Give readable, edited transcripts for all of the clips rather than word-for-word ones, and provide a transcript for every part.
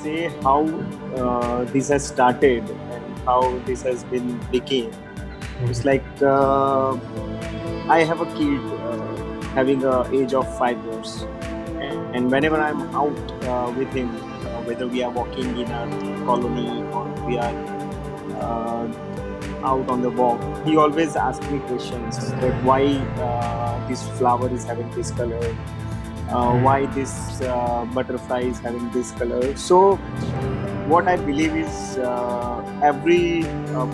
say how this has started and how this has been became. It's like I have a kid having a age of 5 years, and whenever I'm out with him, whether we are walking in a colony or we are uh, out on the walk, he always asks me questions that why this flower is having this color, why this butterfly is having this color. So what I believe is every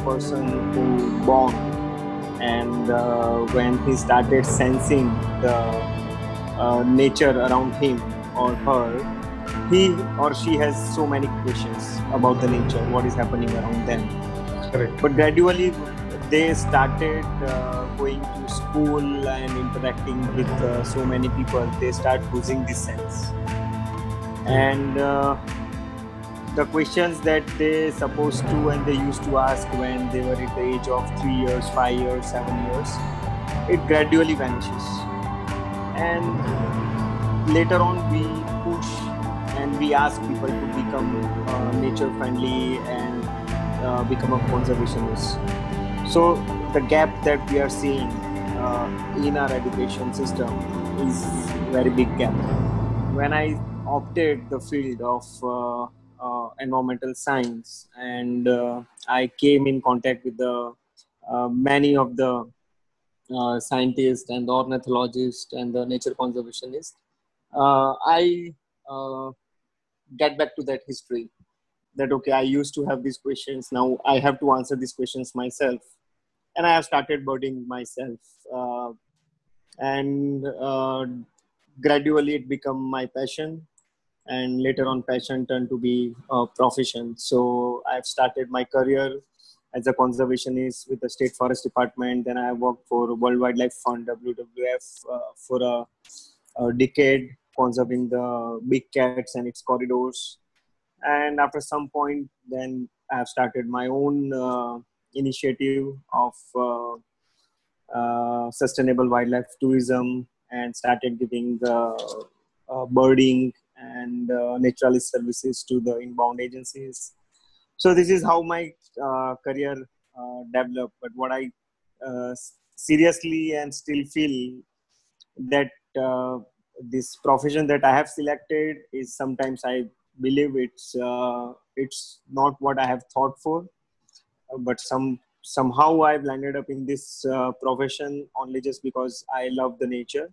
person who born and when he started sensing the nature around him or her, he or she has so many questions about the nature, what is happening around them. Correct. But gradually they started going to school and interacting with so many people. They start losing this sense, and the questions that they supposed to and they used to ask when they were at the age of 3 years, 5 years, 7 years, it gradually vanishes. And later on we push and we ask people to become nature friendly and become a conservationist. So the gap that we are seeing in our education system is very big gap. When I opted the field of environmental science and I came in contact with the many of the scientists and the ornithologists and the nature conservationists, I uh, get back to that history that okay, I used to have these questions, now I have to answer these questions myself, and I have started birding myself, and gradually it become my passion, and later on passion turned to be a profession. So I've started my career as a conservationist with the State Forest Department. Then I worked for World Wildlife Fund, WWF, for a decade, conserving the big cats and its corridors. And after some point, then I have started my own initiative of sustainable wildlife tourism and started giving birding and naturalist services to the inbound agencies. So this is how my career developed. But what I seriously and still feel that this profession that I have selected is sometimes I believe it's not what I have thought for, but somehow I've landed up in this profession only just because I love the nature.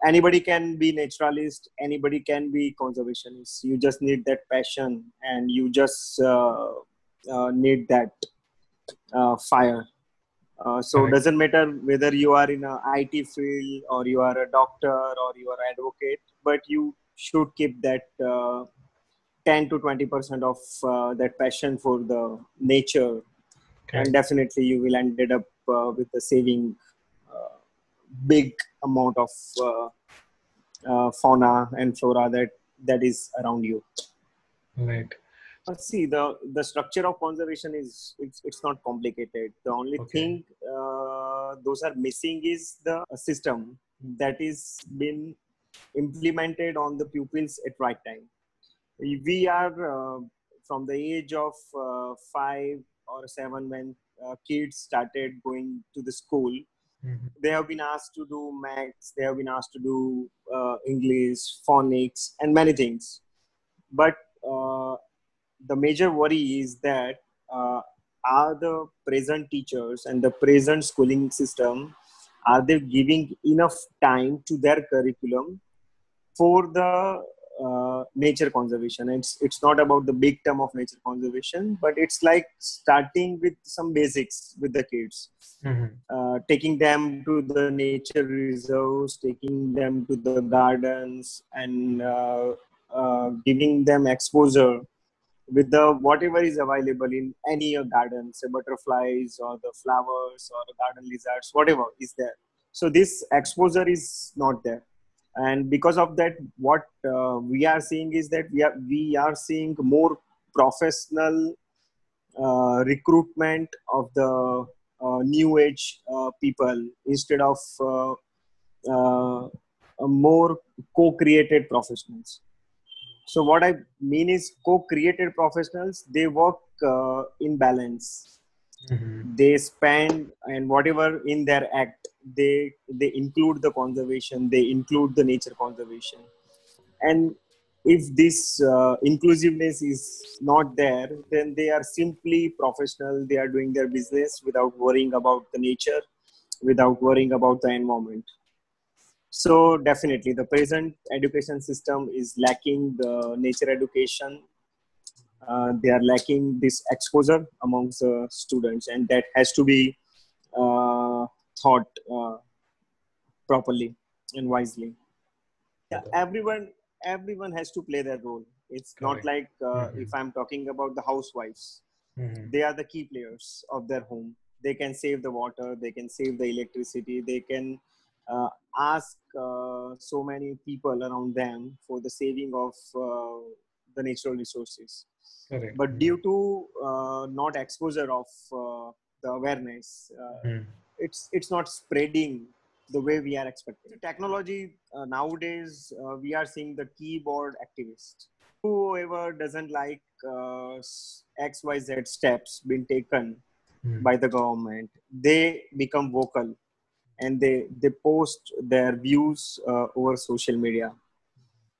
Anybody can be naturalist, anybody can be conservationist. You just need that passion and you just need that fire. So it Correct. doesn't matter whether you are in a IT field or you are a doctor or you are an advocate, but you should keep that 10 to 20% of that passion for the nature, and Correct. definitely you will ended up with the saving big amount of fauna and flora that is around you. Right. See, the structure of conservation is it's not complicated. The only Okay. thing those are missing is the system that is been implemented on the pupils at right time. We are from the age of 5 or 7 when kids started going to the school. Mhm. They have been asked to do maths, they have been asked to do English, phonics, and many things. But the major worry is that uh, are the present teachers and the present schooling system, are they giving enough time to their curriculum for the nature conservation? It's not about the big term of nature conservation, but it's like starting with some basics with the kids, Mhm. taking them to the nature reserves, taking them to the gardens, and giving them exposure with the whatever is available in any garden, say butterflies or the flowers or the garden lizards, whatever is there. So this exposure is not there, and because of that, what we are seeing is that we are seeing more professional recruitment of the new age people instead of more co-created professionals. So what I mean is co-created professionals, they work in balance. Mm-hmm. They spend and whatever in their act, they include the conservation, they include the nature conservation. And if this inclusiveness is not there, then they are simply professional. They are doing their business without worrying about the nature, without worrying about the environment. So definitely, the present education system is lacking the nature education. They are lacking this exposure amongst the students, and that has to be thought properly and wisely. Yeah, everyone has to play their role. It's not Correct. like if Mm-hmm. I'm talking about the housewives, Mm-hmm. they are the key players of their home. They can save the water, they can save the electricity, they can uh, ask so many people around them for the saving of the natural resources. Correct. But Mm-hmm. due to not exposure of the awareness, it's not spreading the way we are expecting. Technology nowadays, we are seeing the keyboard activist. Whoever doesn't like XYZ steps being taken Mm-hmm. by the government, they become vocal and they post their views over social media.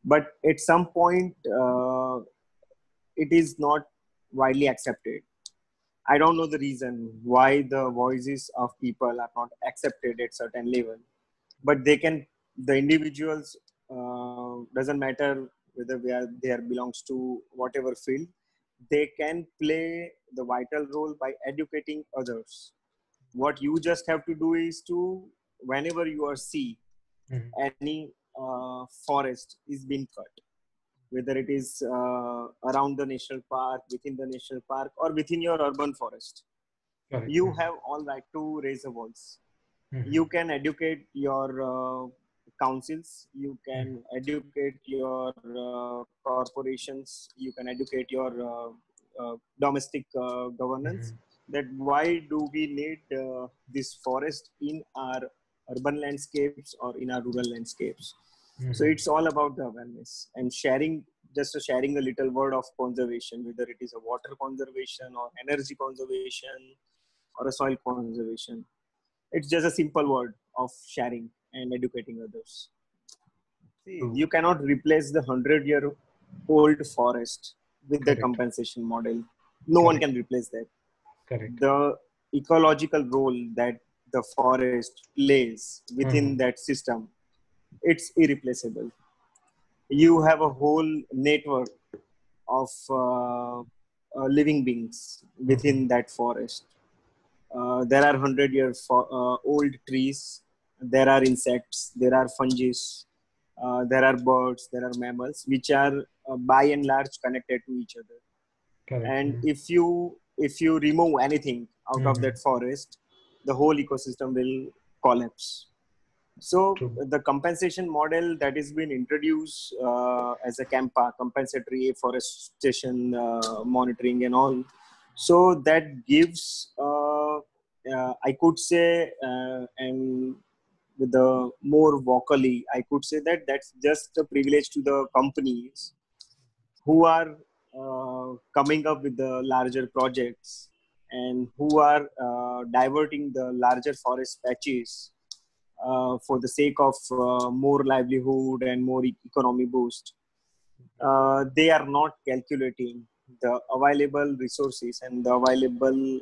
But at some point, it is not widely accepted. I don't know the reason why the voices of people are not accepted at certain level, but they can, the individuals, doesn't matter whether they are belongs to whatever field, they can play the vital role by educating others. What you just have to do is to, whenever you are see Mm-hmm. any forest is being cut, whether it is around the national park, within the national park, or within your urban forest, Correct. you Mm-hmm. have all right to raise a voice. Mm-hmm. You can educate your councils, you can educate your corporations, you can educate your domestic governance, Mm-hmm. that why do we need this forest in our urban landscapes or in our rural landscapes. So Mm-hmm. it's all about the awareness and sharing, just sharing a little word of conservation, whether it is a water conservation or energy conservation or a soil conservation. It's just a simple word of sharing and educating others. See, True. you cannot replace the 100-year-old forest with the Correct. compensation model. No one Correct. can replace that. Correct. The ecological role that the forest plays within Mm-hmm. that system, it's irreplaceable. You have a whole network of living beings Mm-hmm. within that forest. There are 100-year old trees. There are insects. There are fungi. There are birds. There are mammals, which are by and large connected to each other. Correct. And if you remove anything out of Mm-hmm. that forest, the whole ecosystem will collapse. So True. the compensation model that is being introduced as a CAMPA, compensatory afforestation monitoring and all, so that gives, I could say, and with the more vocally, I could say that that's just a privilege to the companies who are coming up with the larger projects and who are diverting the larger forest patches for the sake of more livelihood and more economy boost. They are not calculating the available resources and the available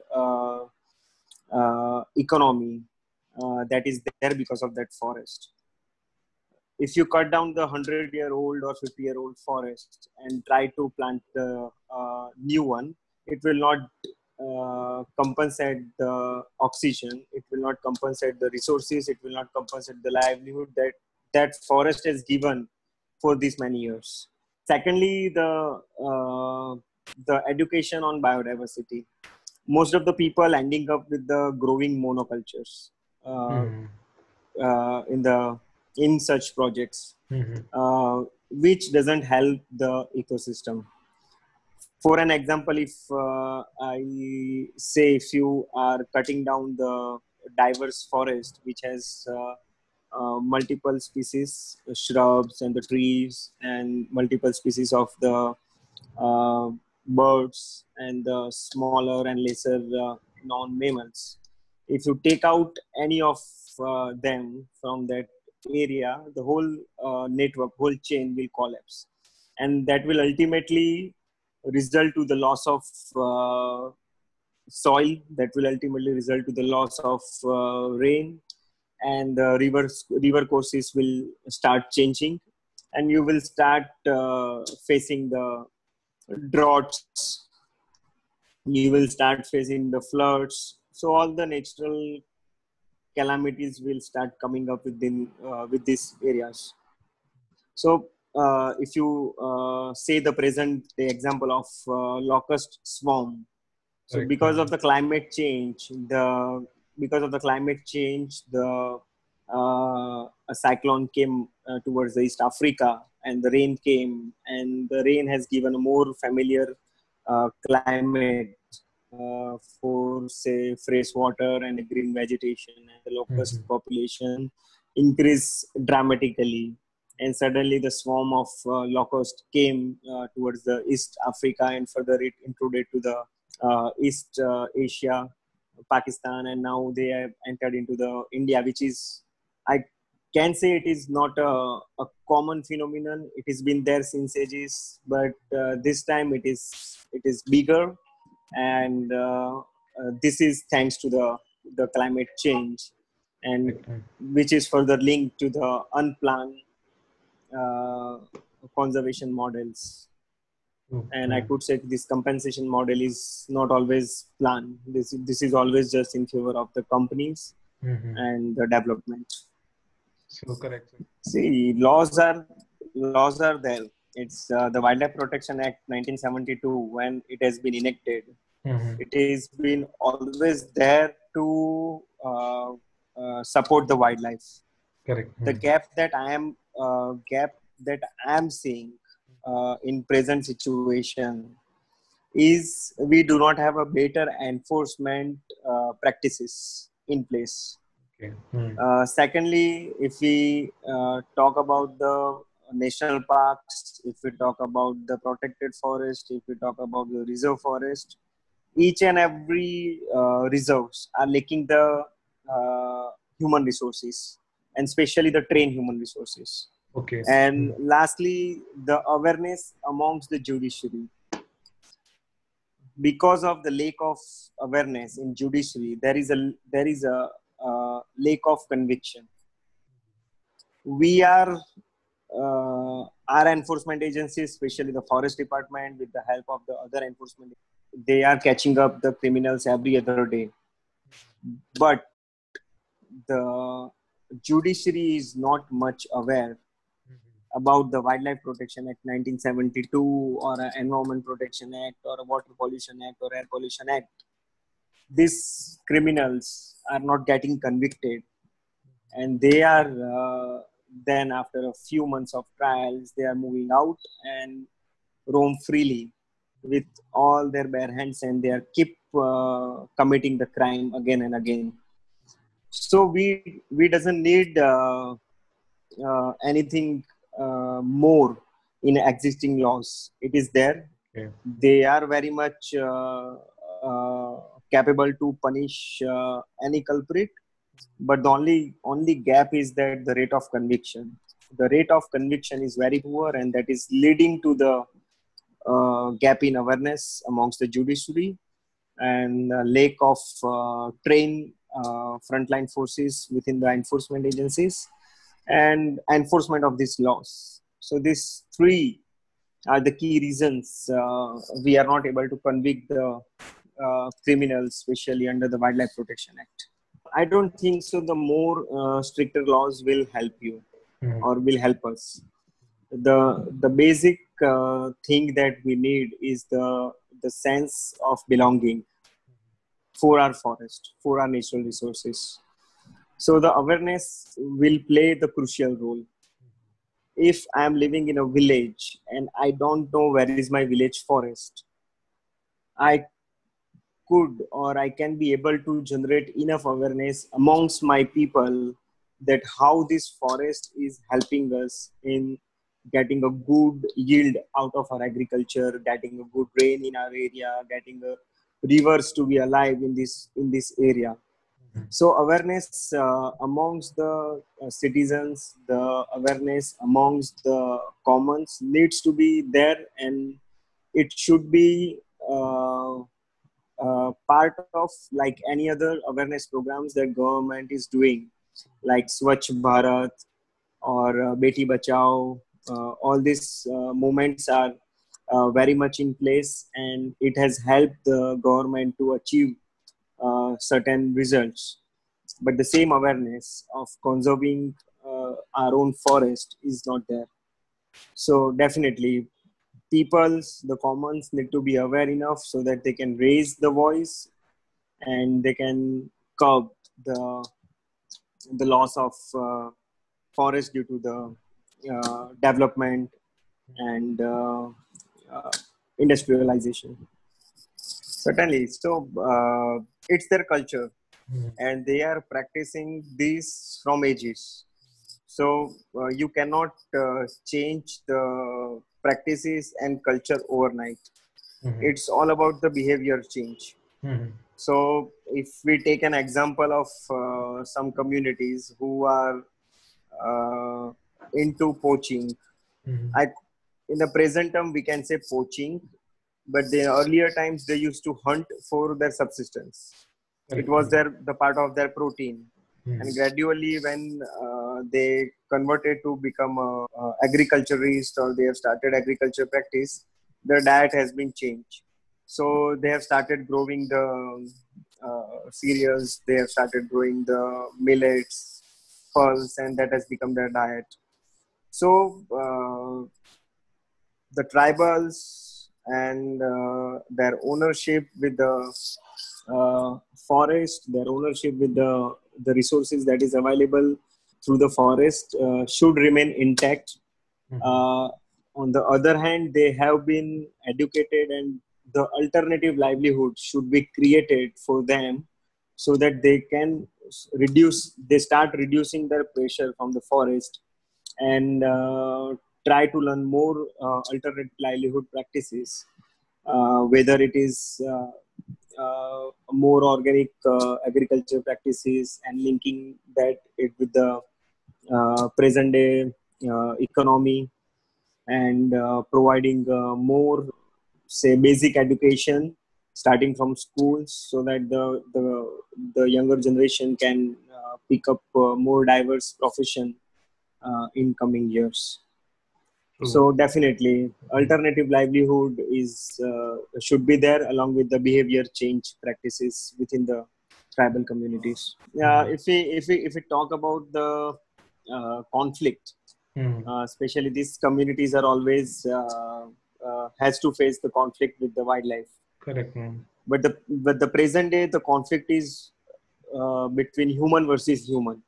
economy that is there because of that forest. If you cut down the 100-year-old or 50-year-old forest and try to plant the new one, it will not compensate the oxygen, it will not compensate the resources, it will not compensate the livelihood that that forest has given for these many years. Secondly, the education on biodiversity. Most of the people ending up with the growing monocultures uh, Mm-hmm. in the in such projects, Mm-hmm. which doesn't help the ecosystem. For an example, if I say if you are cutting down the diverse forest, which has multiple species, shrubs and the trees, and multiple species of the uh, birds and the smaller and lesser non-mammals. If you take out any of them from that area, the whole network, whole chain will collapse, and that will ultimately result to the loss of soil. That will ultimately result to the loss of rain, and the river courses will start changing, and you will start facing the droughts. You will start facing the floods. So all the natural calamities will start coming up within with these areas. So if you say the example of locust swarm. So Correct. because of the climate change, the a cyclone came towards the East Africa, and the rain came, and the rain has given a more familiar climate for say fresh water and green vegetation, and the locust Mm-hmm. population increased dramatically. And suddenly the swarm of locust came towards the East Africa, and further it intruded to the East Asia, Pakistan, and now they have entered into the India, which is, I can say, it is not a common phenomenon. It has been there since ages, but this time it is bigger, and this is thanks to the climate change, and Correct. which is further linked to the unplanned uh, conservation models. And I Okay. could say this compensation model is not always planned. This is always just in favor of the companies Mm-hmm. and the development. So correct. See, laws are there. It's the Wildlife Protection Act 1972 when it has been enacted. Mm-hmm. It has been always there to support the wildlife. Correct. The Mm-hmm. gap that I am seeing in present situation is we do not have a better enforcement practices in place. Okay. Mm. Secondly, if we talk about the national parks, if we talk about the protected forest, if we talk about the reserve forest, each and every reserves are lacking the human resources, and especially the trained human resources. Okay. And Mm. lastly, the awareness amongst the judiciary. Because of the lack of awareness in judiciary, there is a lack of conviction. We are our enforcement agencies, especially the forest department, with the help of the other enforcement, they are catching up the criminals every other day. But the judiciary is not much aware about the Wildlife Protection Act 1972, or an Environment Protection Act, or a Water Pollution Act, or Air Pollution Act. These criminals are not getting convicted, and they are then, after a few months of trials, they are moving out and roam freely with all their bare hands, and they are keep committing the crime again and again. So we doesn't need anything more in existing laws. It is there. Okay. They are very much capable to punish any culprit, but the only gap is that the rate of conviction. The rate of conviction is very poor, and that is leading to the gap in awareness amongst the judiciary, and lack of trained frontline forces within the enforcement agencies, and enforcement of these laws. So these three are the key reasons we are not able to convict the criminals, especially under the Wildlife Protection Act. I don't think so. The more stricter laws will help you Mm-hmm. or will help us. The basic thing that we need is the sense of belonging for our forest, for our natural resources. So the awareness will play the crucial role. If I am living in a village and I don't know where is my village forest, I could, or I can be able to generate enough awareness amongst my people that how this forest is helping us in getting a good yield out of our agriculture, getting a good rain in our area, getting a rivers to be alive in this area. So awareness amongst the citizens, the awareness amongst the commons needs to be there, and it should be part of like any other awareness programs that government is doing, like Swachh Bharat or Beti Bachao. All these movements are very much in place, and it has helped the government to achieve certain results. But the same awareness of conserving our own forest is not there. So definitely, peoples, the commons need to be aware enough so that they can raise the voice and they can curb the the loss of forest due to the development and uh, industrialization. Certainly. So it's their culture, and they are practicing this from ages. So you cannot change the practices and culture overnight. It's all about the behavior change. So if we take an example of some communities who are uh, into poaching, I, in the present term we can say poaching, but the earlier times they used to hunt for their subsistence. It was the part of their protein, and gradually when they converted to become a agriculturist or they have started agriculture practice, their diet has been changed. So they have started growing the cereals, they have started growing the millets, pulse, and that has become their diet. So the tribals and their ownership with the forest, their ownership with the resources that is available through the forest should remain intact. Uh, on the other hand, they have been educated, and the alternative livelihood should be created for them so that they can they start reducing their pressure from the forest and try to learn more alternate livelihood practices, whether it is more organic agriculture practices and linking that it with the present day economy, and providing more, say, basic education starting from schools so that the younger generation can pick up more diverse profession in coming years. So definitely, alternative livelihood is should be there along with the behavior change practices within the tribal communities. If we talk about the conflict, especially these communities are always has to face the conflict with the wildlife. Correct. But the present day the conflict is between human versus human.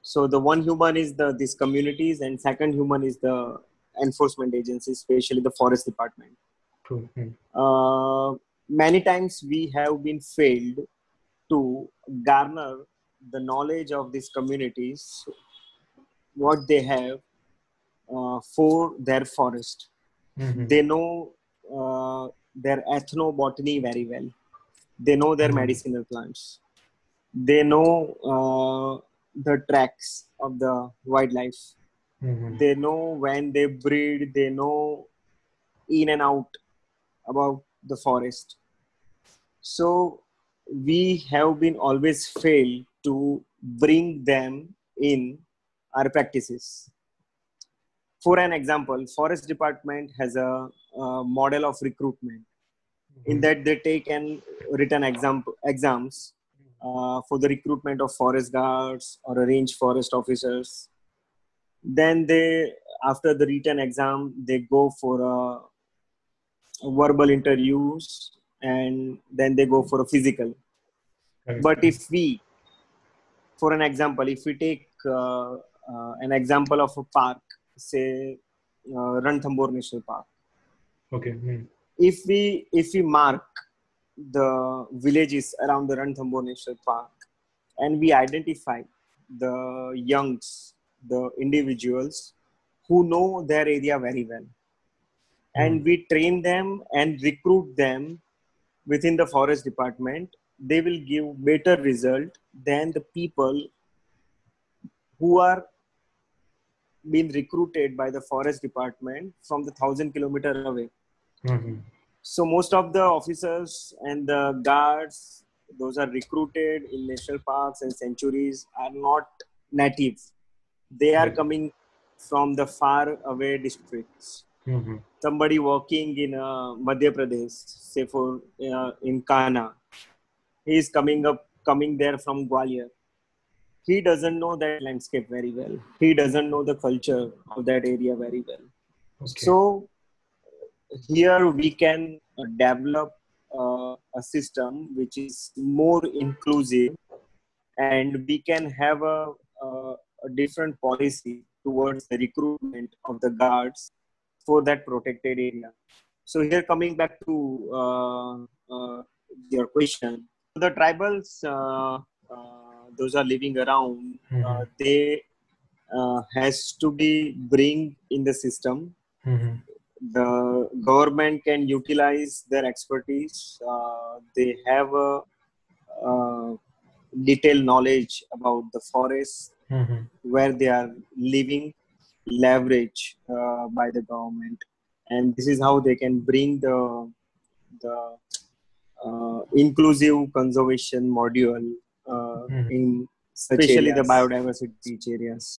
So the one human is the these communities, and second human is the enforcement agencies, especially the forest department. True. Many times we have been failed to garner the knowledge of these communities, what they have for their forest. They know their ethnobotany very well. They know their medicinal plants. They know the tracks of the wildlife. They know when they breed. They know in and out about the forest. So we have been always failed to bring them in our practices. For an example, forest department has a model of recruitment in that they take and written exams for the recruitment of forest guards or range forest officers. Then they, after the written exam, they go for verbal interviews, and then they go for a physical. But if we, for an example, if we take an example of a park, say Ranthambore National Park. Okay. If we mark the villages around the Ranthambore National Park and we identify the youngs, the individuals who know their area very well, and we train them and recruit them within the forest department. They will give better result than the people who are being recruited by the forest department from the 1,000 kilometer away. So most of the officers and the guards, those are recruited in national parks and sanctuaries, are not native. They are Right. coming from the far away districts. Somebody working in Madhya Pradesh, say for in Kana, he is coming there from Gwalior. He doesn't know that landscape very well. He doesn't know the culture of that area very well. Okay. So here we can develop a system which is more inclusive, and we can have a different policy towards the recruitment of the guards for that protected area. So here, coming back to your question, the tribals, those are living around, they has to be bring in the system. The government can utilize their expertise. They have a detailed knowledge about the forest where they are living, leverage by the government, and this is how they can bring the inclusive conservation module in especially the biodiversity areas.